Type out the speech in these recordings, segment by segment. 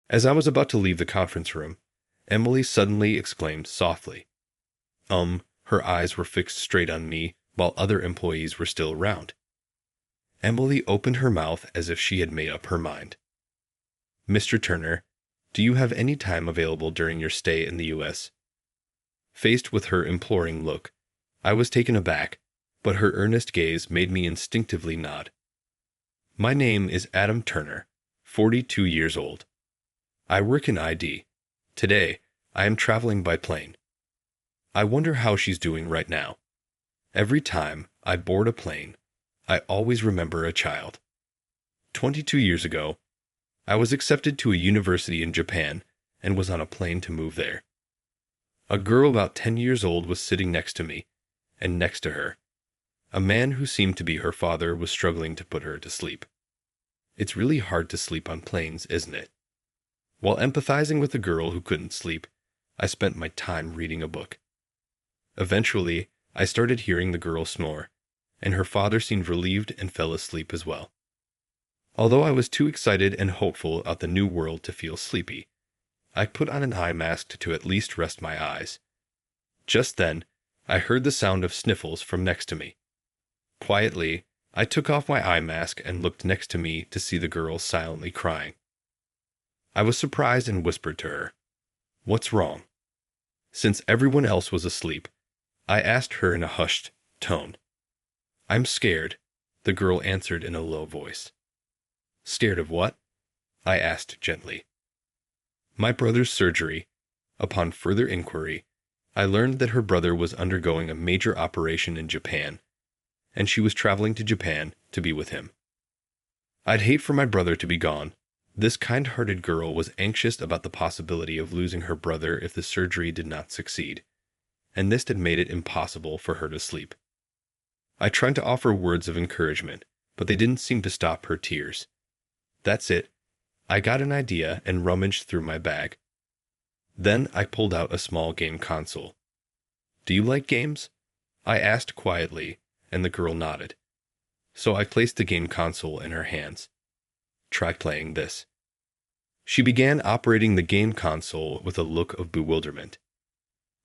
As I was about to leave the conference room, Emily suddenly exclaimed softly. Her eyes were fixed straight on me while other employees were still around. Emily opened her mouth as if she had made up her mind. "Mr. Turner, do you have any time available during your stay in the U.S.?" Faced with her imploring look, I was taken aback, but her earnest gaze made me instinctively nod. "My name is Adam Turner, 42 years old. I work in ID. Today, I am traveling by plane. I wonder how she's doing right now. Every time I board a plane, I always remember a child. 22 years ago, I was accepted to a university in Japan and was on a plane to move there. A girl about 10 years old was sitting next to me, and next to her, a man who seemed to be her father was struggling to put her to sleep. It's really hard to sleep on planes, isn't it? While empathizing with the girl who couldn't sleep, I spent my time reading a book. Eventually, I started hearing the girl snore, and her father seemed relieved and fell asleep as well. Although I was too excited and hopeful about the new world to feel sleepy, I put on an eye mask to at least rest my eyes. Just then, I heard the sound of sniffles from next to me. Quietly, I took off my eye mask and looked next to me to see the girl silently crying. I was surprised and whispered to her, "What's wrong?" Since everyone else was asleep, I asked her in a hushed tone. "I'm scared," the girl answered in a low voice. "Scared of what?" I asked gently. "My brother's surgery." Upon further inquiry, I learned that her brother was undergoing a major operation in Japan, and she was traveling to Japan to be with him. I'd hate for my brother to be gone. This kind-hearted girl was anxious about the possibility of losing her brother if the surgery did not succeed, and this had made it impossible for her to sleep. I tried to offer words of encouragement, but they didn't seem to stop her tears. That's it. I got an idea and rummaged through my bag. Then I pulled out a small game console. "Do you like games?" I asked quietly, and the girl nodded. So I placed the game console in her hands. "Try playing this." She began operating the game console with a look of bewilderment.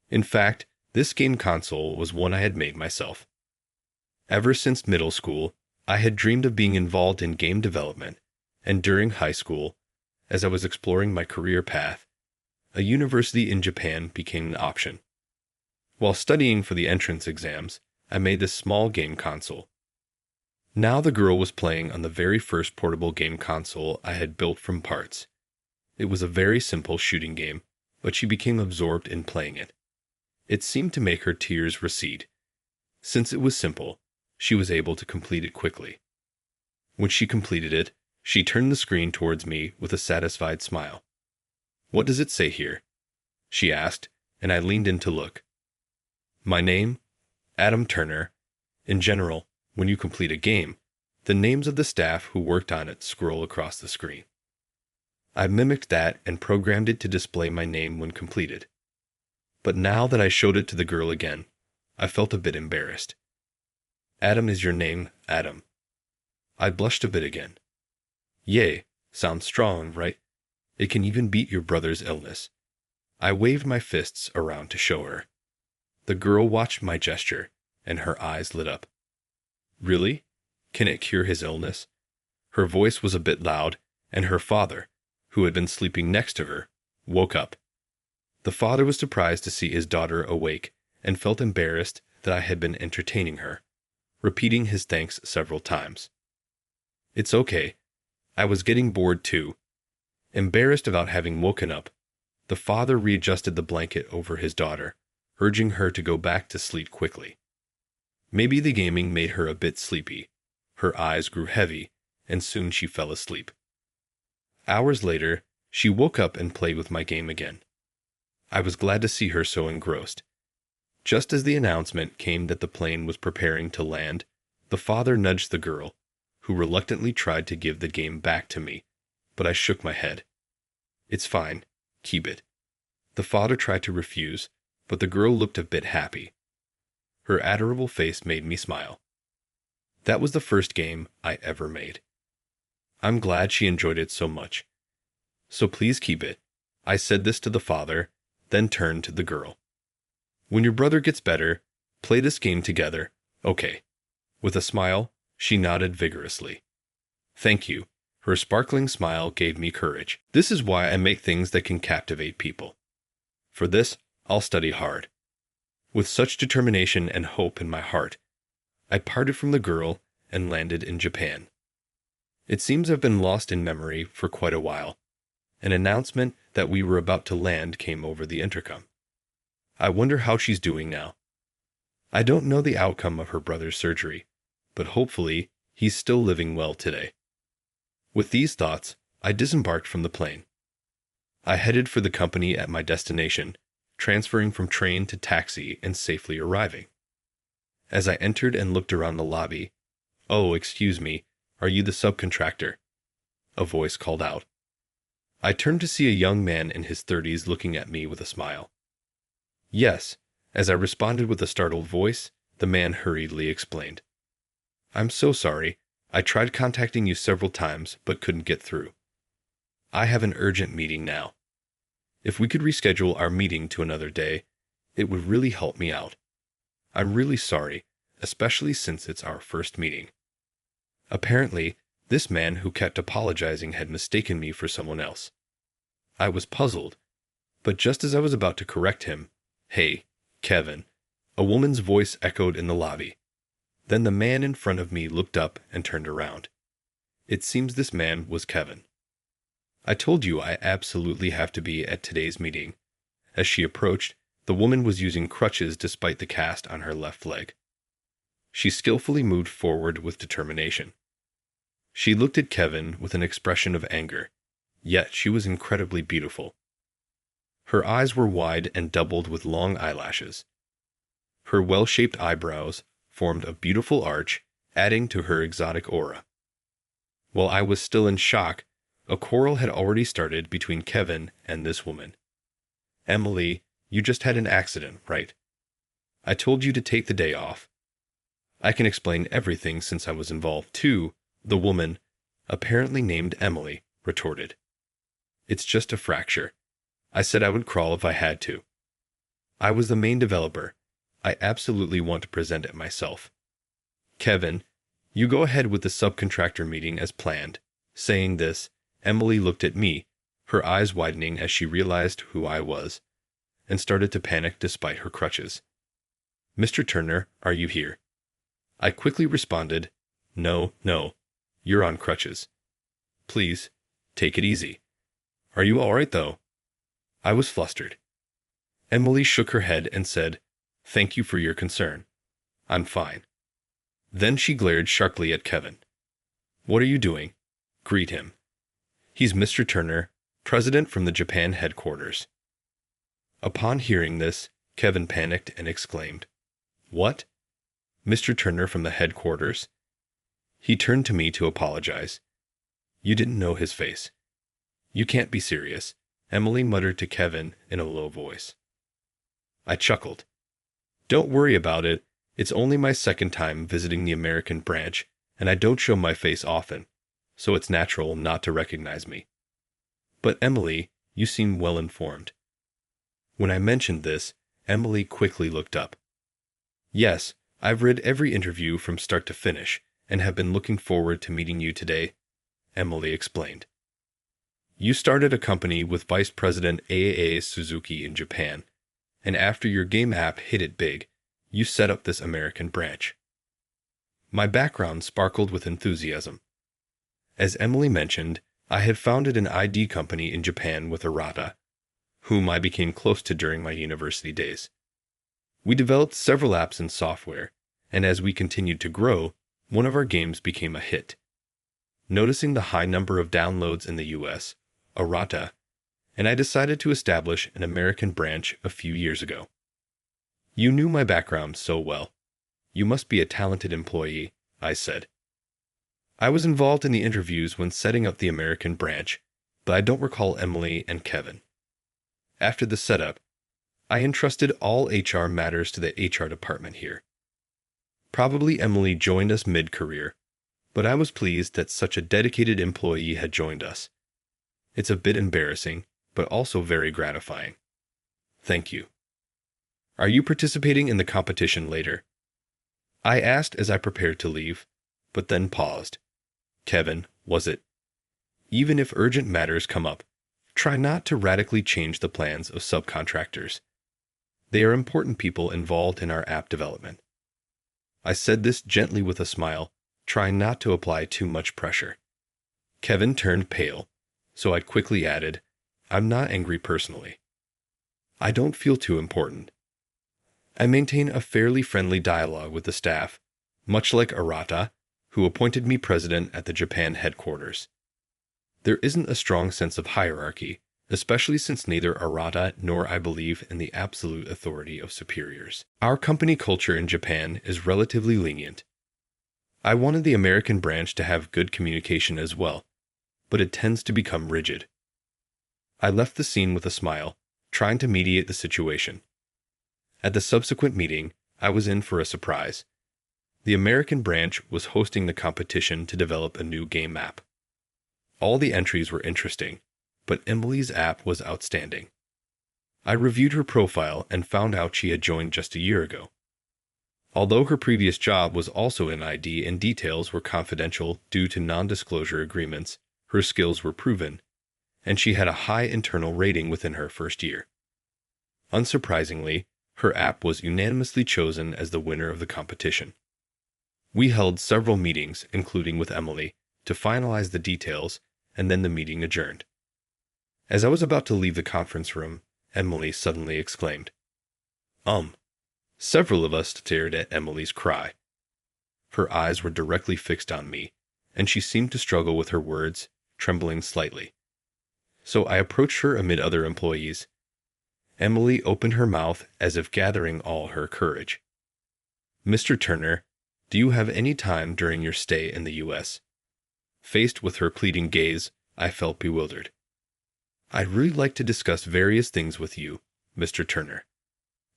In fact, this game console was one I had made myself. Ever since middle school, I had dreamed of being involved in game development, and during high school, as I was exploring my career path, a university in Japan became an option. While studying for the entrance exams, I made this small game console. Now the girl was playing on the very first portable game console I had built from parts. It was a very simple shooting game, but she became absorbed in playing it. It seemed to make her tears recede. Since it was simple, she was able to complete it quickly. When she completed it, she turned the screen towards me with a satisfied smile. "What does it say here?" she asked, and I leaned in to look. "My name, Adam Turner. In general, when you complete a game, the names of the staff who worked on it scroll across the screen. I mimicked that and programmed it to display my name when completed. But now that I showed it to the girl again, I felt a bit embarrassed. "Adam is your name, Adam." I blushed a bit again. "Yay, sounds strong, right? It can even beat your brother's illness." I waved my fists around to show her. The girl watched my gesture, and her eyes lit up. "Really? Can it cure his illness?" Her voice was a bit loud, and her father, who had been sleeping next to her, woke up. The father was surprised to see his daughter awake and felt embarrassed that I had been entertaining her, repeating his thanks several times. "It's okay. I was getting bored too." Embarrassed about having woken up, the father readjusted the blanket over his daughter, urging her to go back to sleep quickly. Maybe the gaming made her a bit sleepy. Her eyes grew heavy, and soon she fell asleep. Hours later, she woke up and played with my game again. I was glad to see her so engrossed. Just as the announcement came that the plane was preparing to land, the father nudged the girl, who reluctantly tried to give the game back to me, but I shook my head. "It's fine. Keep it." The father tried to refuse, but the girl looked a bit happy. Her adorable face made me smile. That was the first game I ever made. I'm glad she enjoyed it so much. So please keep it. I said this to the father, then turned to the girl. When your brother gets better, play this game together, okay? With a smile, she nodded vigorously. Thank you. Her sparkling smile gave me courage. This is why I make things that can captivate people. For this, I'll study hard. With such determination and hope in my heart, I parted from the girl and landed in Japan. It seems I've been lost in memory for quite a while. An announcement that we were about to land came over the intercom. I wonder how she's doing now. I don't know the outcome of her brother's surgery, but hopefully he's still living well today. With these thoughts, I disembarked from the plane. I headed for the company at my destination, transferring from train to taxi and safely arriving. As I entered and looked around the lobby, "Oh, excuse me, are you the subcontractor?" a voice called out. I turned to see a young man in his 30s looking at me with a smile. Yes, as I responded with a startled voice, the man hurriedly explained. I'm so sorry. I tried contacting you several times but couldn't get through. I have an urgent meeting now. If we could reschedule our meeting to another day, it would really help me out. I'm really sorry, especially since it's our first meeting. Apparently, this man who kept apologizing had mistaken me for someone else. I was puzzled, but just as I was about to correct him, "Hey, Kevin," a woman's voice echoed in the lobby. Then the man in front of me looked up and turned around. It seems this man was Kevin. I told you I absolutely have to be at today's meeting. As she approached, the woman was using crutches despite the cast on her left leg. She skillfully moved forward with determination. She looked at Kevin with an expression of anger, yet she was incredibly beautiful. Her eyes were wide and doubled with long eyelashes. Her well-shaped eyebrows formed a beautiful arch, adding to her exotic aura. While I was still in shock, a quarrel had already started between Kevin and this woman. "Emily, you just had an accident, right? I told you to take the day off." "I can explain everything since I was involved too," the woman, apparently named Emily, retorted. "It's just a fracture. I said I would crawl if I had to. I was the main developer. I absolutely want to present it myself. Kevin, you go ahead with the subcontractor meeting as planned." Saying this, Emily looked at me, her eyes widening as she realized who I was, and started to panic despite her crutches. "Mr. Turner, are you here?" I quickly responded, No, you're on crutches. Please, take it easy. Are you all right, though?" I was flustered. Emily shook her head and said, "Thank you for your concern. I'm fine." Then she glared sharply at Kevin. "What are you doing? Greet him. He's Mr. Turner, president from the Japan headquarters." Upon hearing this, Kevin panicked and exclaimed, "What? Mr. Turner from the headquarters?" He turned to me to apologize. "You didn't know his face." "You can't be serious," Emily muttered to Kevin in a low voice. I chuckled. "Don't worry about it. It's only my second time visiting the American branch, and I don't show my face often, so it's natural not to recognize me. But Emily, you seem well informed." When I mentioned this, Emily quickly looked up. "Yes, I've read every interview from start to finish, and have been looking forward to meeting you today," Emily explained. "You started a company with Vice President AAA Suzuki in Japan, and after your game app hit it big, you set up this American branch." My background sparkled with enthusiasm. As Emily mentioned, I had founded an ID company in Japan with Aita, whom I became close to during my university days. We developed several apps and software, and as we continued to grow, one of our games became a hit. Noticing the high number of downloads in the US, Aita, and I decided to establish an American branch a few years ago. "You knew my background so well. You must be a talented employee," I said. I was involved in the interviews when setting up the American branch, but I don't recall Emily and Kevin. After the setup, I entrusted all HR matters to the HR department here. Probably Emily joined us mid-career, but I was pleased that such a dedicated employee had joined us. It's a bit embarrassing, but also very gratifying. Thank you. Are you participating in the competition later? I asked as I prepared to leave, but then paused. Kevin, was it? Even if urgent matters come up, try not to radically change the plans of subcontractors. They are important people involved in our app development. I said this gently with a smile, trying not to apply too much pressure. Kevin turned pale, so I quickly added, I'm not angry personally. I don't feel too important. I maintain a fairly friendly dialogue with the staff, much like Aita, who appointed me president at the Japan headquarters. There isn't a strong sense of hierarchy, especially since neither Aita nor I believe in the absolute authority of superiors. Our company culture in Japan is relatively lenient. I wanted the American branch to have good communication as well, but it tends to become rigid. I left the scene with a smile, trying to mediate the situation. At the subsequent meeting, I was in for a surprise. The American branch was hosting the competition to develop a new game app. All the entries were interesting, but Emily's app was outstanding. I reviewed her profile and found out she had joined just a year ago. Although her previous job was also in ID and details were confidential due to non-disclosure agreements, her skills were proven, and she had a high internal rating within her first year. Unsurprisingly, her app was unanimously chosen as the winner of the competition. We held several meetings, including with Emily, to finalize the details, and then the meeting adjourned. As I was about to leave the conference room, Emily suddenly exclaimed, Several of us stared at Emily's cry. Her eyes were directly fixed on me, and she seemed to struggle with her words, trembling slightly. So I approached her amid other employees. Emily opened her mouth as if gathering all her courage. Mr. Turner, do you have any time during your stay in the U.S.? Faced with her pleading gaze, I felt bewildered. I'd really like to discuss various things with you, Mr. Turner.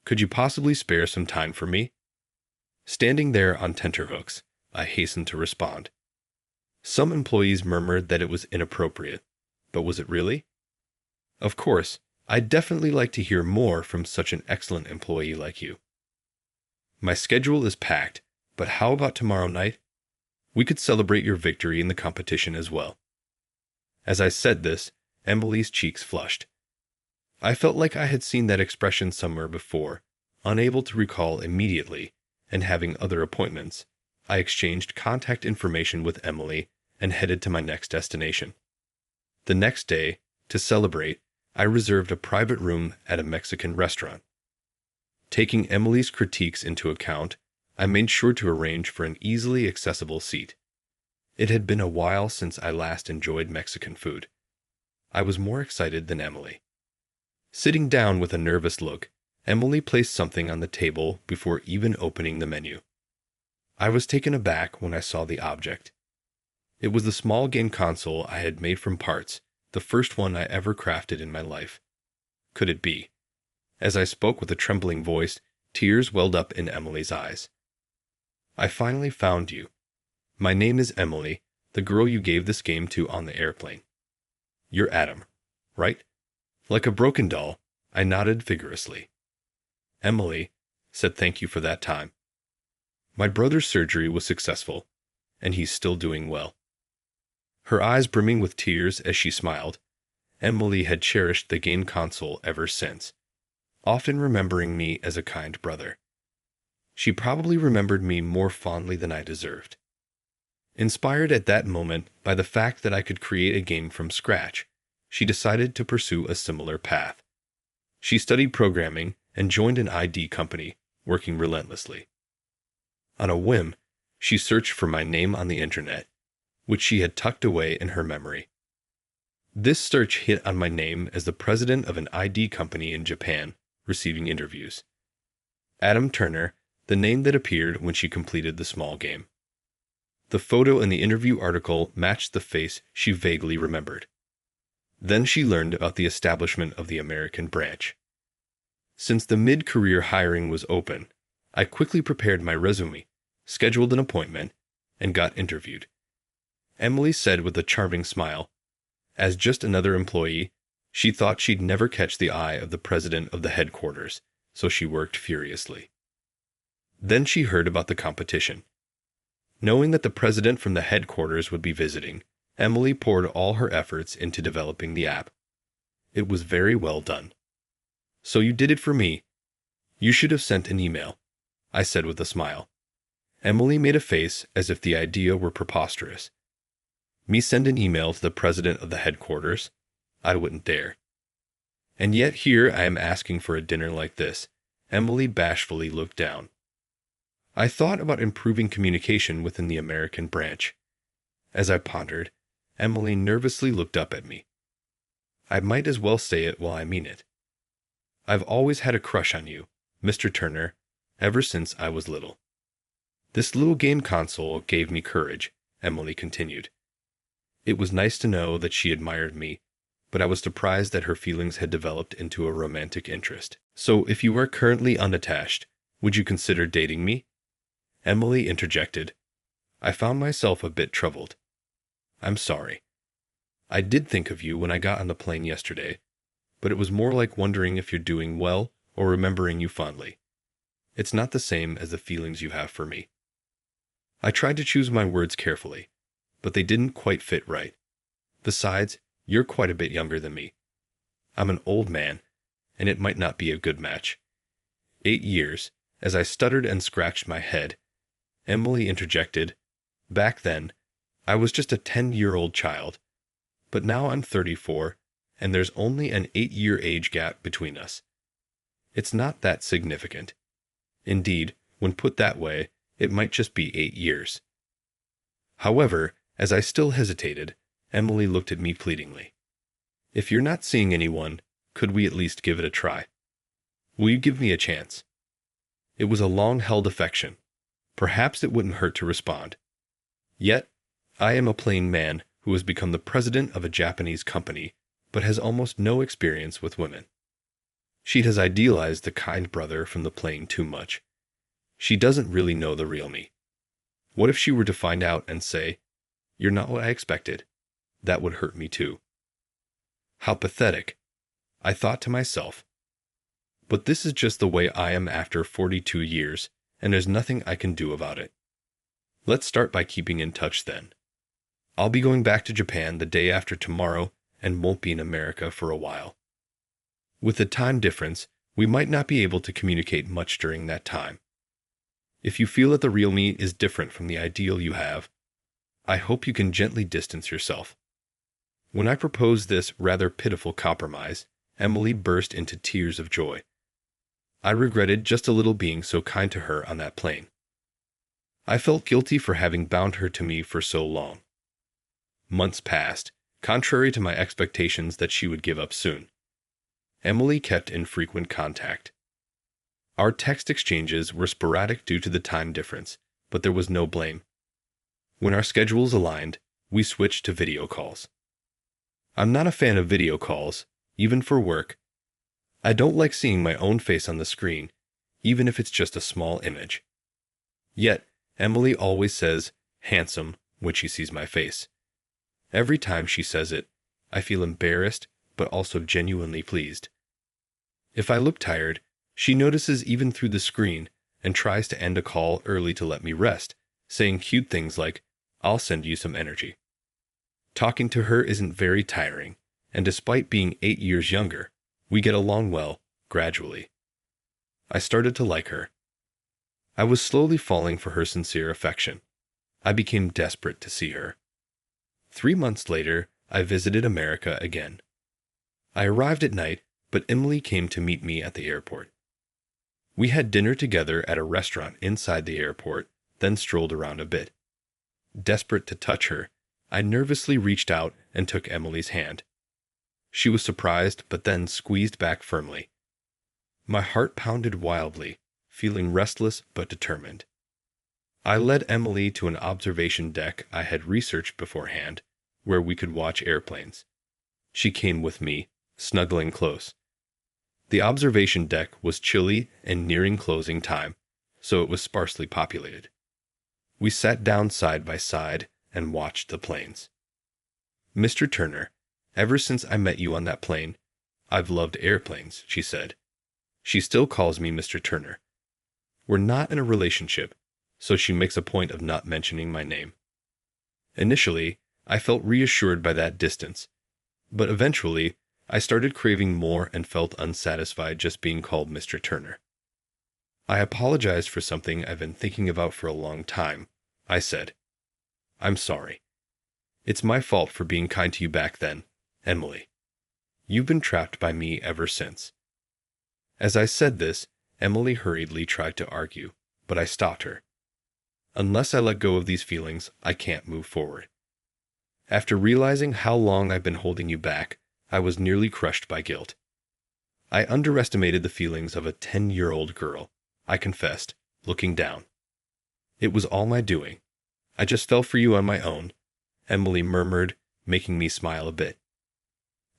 Could you possibly spare some time for me? Standing there on tenterhooks, I hastened to respond. Some employees murmured that it was inappropriate, but was it really? Of course, I'd definitely like to hear more from such an excellent employee like you. My schedule is packed, but how about tomorrow night? We could celebrate your victory in the competition as well. As I said this, Emily's cheeks flushed. I felt like I had seen that expression somewhere before, unable to recall immediately, and having other appointments. I exchanged contact information with Emily and headed to my next destination. The next day, to celebrate, I reserved a private room at a Mexican restaurant. Taking Emily's critiques into account, I made sure to arrange for an easily accessible seat. It had been a while since I last enjoyed Mexican food. I was more excited than Emily. Sitting down with a nervous look, Emily placed something on the table before even opening the menu. I was taken aback when I saw the object. It was the small game console I had made from parts, the first one I ever crafted in my life. Could it be? As I spoke with a trembling voice, tears welled up in Emily's eyes. I finally found you. My name is Emily, the girl you gave this game to on the airplane. You're Adam, right? Like a broken doll, I nodded vigorously. Emily said thank you for that time. My brother's surgery was successful, and he's still doing well. Her eyes brimming with tears as she smiled, Emily had cherished the game console ever since, often remembering me as a kind brother. She probably remembered me more fondly than I deserved. Inspired at that moment by the fact that I could create a game from scratch, she decided to pursue a similar path. She studied programming and joined an ID company, working relentlessly. On a whim, she searched for my name on the internet, which she had tucked away in her memory. This search hit on my name as the president of an ID company in Japan, receiving interviews. Adam Turner, the name that appeared when she completed the small game. The photo in the interview article matched the face she vaguely remembered. Then she learned about the establishment of the American branch. Since the mid-career hiring was open, I quickly prepared my resume, scheduled an appointment, and got interviewed. Emily said with a charming smile, As just another employee, she thought she'd never catch the eye of the president of the headquarters, so she worked furiously. Then she heard about the competition. Knowing that the president from the headquarters would be visiting, Emily poured all her efforts into developing the app. It was very well done. "So you did it for me. You should have sent an email," I said with a smile. Emily made a face as if the idea were preposterous. Me send an email to the president of the headquarters? I wouldn't dare. And yet here I am asking for a dinner like this. Emily bashfully looked down. I thought about improving communication within the American branch. As I pondered, Emily nervously looked up at me. I might as well say it while I mean it. "I've always had a crush on you, Mr. Turner, ever since I was little." "This little game console gave me courage," Emily continued. It was nice to know that she admired me, but I was surprised that her feelings had developed into a romantic interest. "So if you are currently unattached, would you consider dating me?" Emily interjected. I found myself a bit troubled. "I'm sorry. I did think of you when I got on the plane yesterday, but it was more like wondering if you're doing well or remembering you fondly. It's not the same as the feelings you have for me." I tried to choose my words carefully, but they didn't quite fit right. Besides, you're quite a bit younger than me. I'm an old man, and it might not be a good match. 8 years, as I stuttered and scratched my head. Emily interjected, "Back then, I was just a 10-year-old child, but now I'm 34, and there's only an 8-year age gap between us. It's not that significant. Indeed, when put that way, it might just be 8 years." However, as I still hesitated, Emily looked at me pleadingly. "If you're not seeing anyone, could we at least give it a try? Will you give me a chance?" It was a long-held affection. Perhaps it wouldn't hurt to respond. Yet, I am a plain man who has become the president of a Japanese company, but has almost no experience with women. She has idealized the kind brother from the plane too much. She doesn't really know the real me. What if she were to find out and say, "You're not what I expected"? That would hurt me too. How pathetic, I thought to myself. But this is just the way I am after 42 years, and there's nothing I can do about it. Let's start by keeping in touch then. I'll be going back to Japan the day after tomorrow and won't be in America for a while. With the time difference, we might not be able to communicate much during that time. If you feel that the real me is different from the ideal you have, I hope you can gently distance yourself." When I proposed this rather pitiful compromise, Emily burst into tears of joy. I regretted just a little being so kind to her on that plane. I felt guilty for having bound her to me for so long. Months passed, contrary to my expectations that she would give up soon. Emily kept in frequent contact. Our text exchanges were sporadic due to the time difference, but there was no blame. When our schedules aligned, we switched to video calls. I'm not a fan of video calls, even for work. I don't like seeing my own face on the screen, even if it's just a small image. Yet, Emily always says, "handsome," when she sees my face. Every time she says it, I feel embarrassed, but also genuinely pleased. If I look tired, she notices even through the screen and tries to end a call early to let me rest, saying cute things like, "I'll send you some energy." Talking to her isn't very tiring, and despite being 8 years younger, we get along well, gradually. I started to like her. I was slowly falling for her sincere affection. I became desperate to see her. 3 months later, I visited America again. I arrived at night, but Emily came to meet me at the airport. We had dinner together at a restaurant inside the airport, then strolled around a bit. Desperate to touch her, I nervously reached out and took Emily's hand. She was surprised, but then squeezed back firmly. My heart pounded wildly, feeling restless but determined. I led Emily to an observation deck I had researched beforehand, where we could watch airplanes. She came with me, snuggling close. The observation deck was chilly and nearing closing time, so it was sparsely populated. We sat down side by side and watched the planes. "Mr. Turner," Ever since I met you on that plane, I've loved airplanes, she said. She still calls me Mr. Turner. We're not in a relationship, so she makes a point of not mentioning my name. Initially, I felt reassured by that distance, but eventually, I started craving more and felt unsatisfied just being called Mr. Turner. I apologized for something I've been thinking about for a long time, I said. I'm sorry. It's my fault for being kind to you back then, Emily. You've been trapped by me ever since. As I said this, Emily hurriedly tried to argue, but I stopped her. Unless I let go of these feelings, I can't move forward. After realizing how long I've been holding you back, I was nearly crushed by guilt. I underestimated the feelings of a 10-year-old girl, I confessed, looking down. It was all my doing. I just fell for you on my own, Emily murmured, making me smile a bit.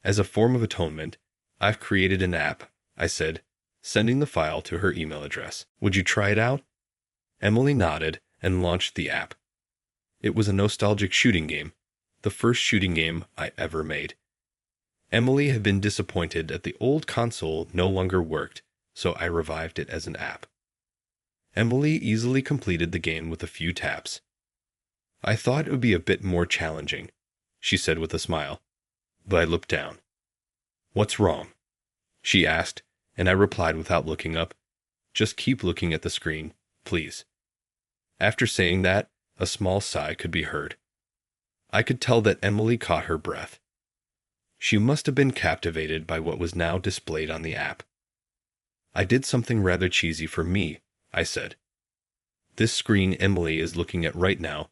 As a form of atonement, I've created an app, I said, sending the file to her email address. Would you try it out? Emily nodded and launched the app. It was a nostalgic shooting game, the first shooting game I ever made. Emily had been disappointed that the old console no longer worked, so I revived it as an app. Emily easily completed the game with a few taps. I thought it would be a bit more challenging, she said with a smile, but I looked down. What's wrong? She asked, and I replied without looking up. Just keep looking at the screen, please. After saying that, a small sigh could be heard. I could tell that Emily caught her breath. She must have been captivated by what was now displayed on the app. I did something rather cheesy for me, I said. This screen Emily is looking at right now,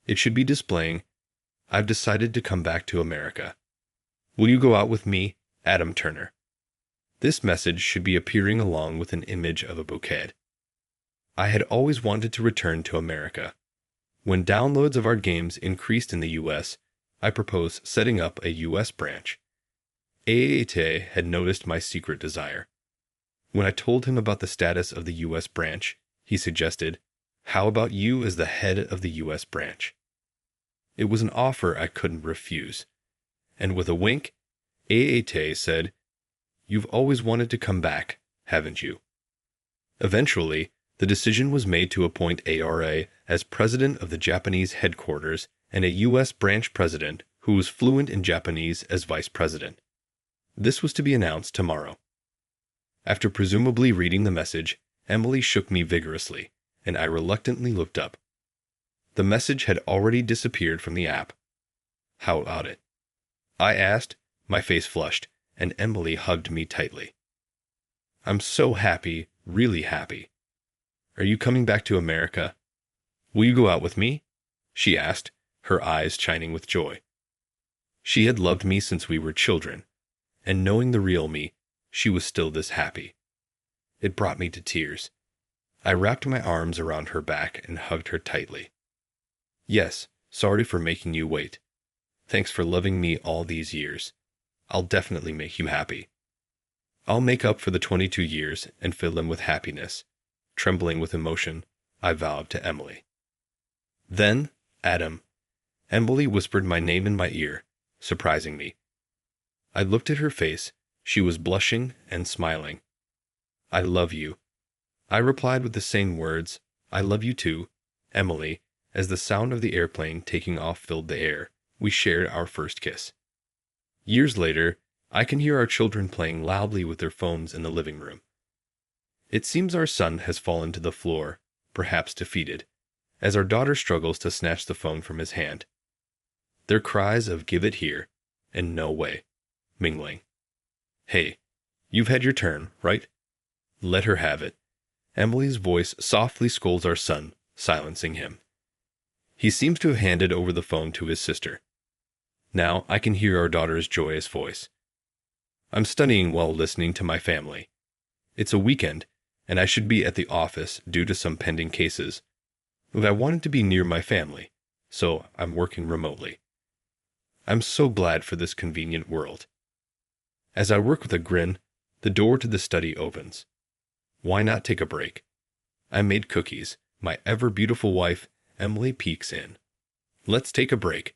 it should be displaying, I've decided to come back to America. Will you go out with me, Adam Turner? This message should be appearing along with an image of a bouquet. I had always wanted to return to America. When downloads of our games increased in the U.S., I proposed setting up a U.S. branch. Aita had noticed my secret desire. When I told him about the status of the U.S. branch, he suggested, how about you as the head of the U.S. branch? It was an offer I couldn't refuse. And with a wink, Aita said, You've always wanted to come back, haven't you? Eventually, the decision was made to appoint ARA as president of the Japanese headquarters and a U.S. branch president who was fluent in Japanese as vice president. This was to be announced tomorrow. After presumably reading the message, Emily shook me vigorously, and I reluctantly looked up. The message had already disappeared from the app. How about it? I asked, my face flushed, and Emily hugged me tightly. I'm so happy, really happy. Are you coming back to America? Will you go out with me? She asked, her eyes shining with joy. She had loved me since we were children, and knowing the real me, she was still this happy. It brought me to tears. I wrapped my arms around her back and hugged her tightly. Yes, sorry for making you wait. Thanks for loving me all these years. I'll definitely make you happy. I'll make up for the 22 years and fill them with happiness. Trembling with emotion, I vowed to Emily. Then, Adam. Emily whispered my name in my ear, surprising me. I looked at her face. She was blushing and smiling. I love you. I replied with the same words, I love you too, Emily, as the sound of the airplane taking off filled the air. We shared our first kiss. Years later, I can hear our children playing loudly with their phones in the living room. It seems our son has fallen to the floor, perhaps defeated, as our daughter struggles to snatch the phone from his hand. Their cries of give it here, and no way, mingling. Hey, you've had your turn, right? Let her have it. Emily's voice softly scolds our son, silencing him. He seems to have handed over the phone to his sister. Now I can hear our daughter's joyous voice. I'm studying while listening to my family. It's a weekend, and I should be at the office due to some pending cases. But I wanted to be near my family, so I'm working remotely. I'm so glad for this convenient world. As I work with a grin, the door to the study opens. Why not take a break? I made cookies. My ever-beautiful wife, Emily, peeks in. Let's take a break.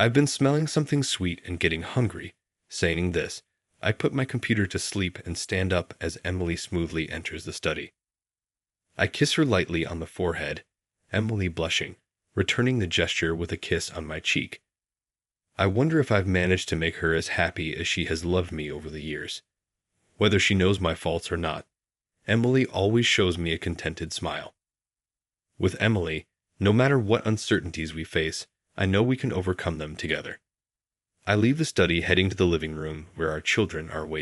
I've been smelling something sweet and getting hungry. Saying this, I put my computer to sleep and stand up as Emily smoothly enters the study. I kiss her lightly on the forehead, Emily blushing, returning the gesture with a kiss on my cheek. I wonder if I've managed to make her as happy as she has loved me over the years. Whether she knows my faults or not, Emily always shows me a contented smile. With Emily, no matter what uncertainties we face, I know we can overcome them together. I leave the study heading to the living room where our children are waiting.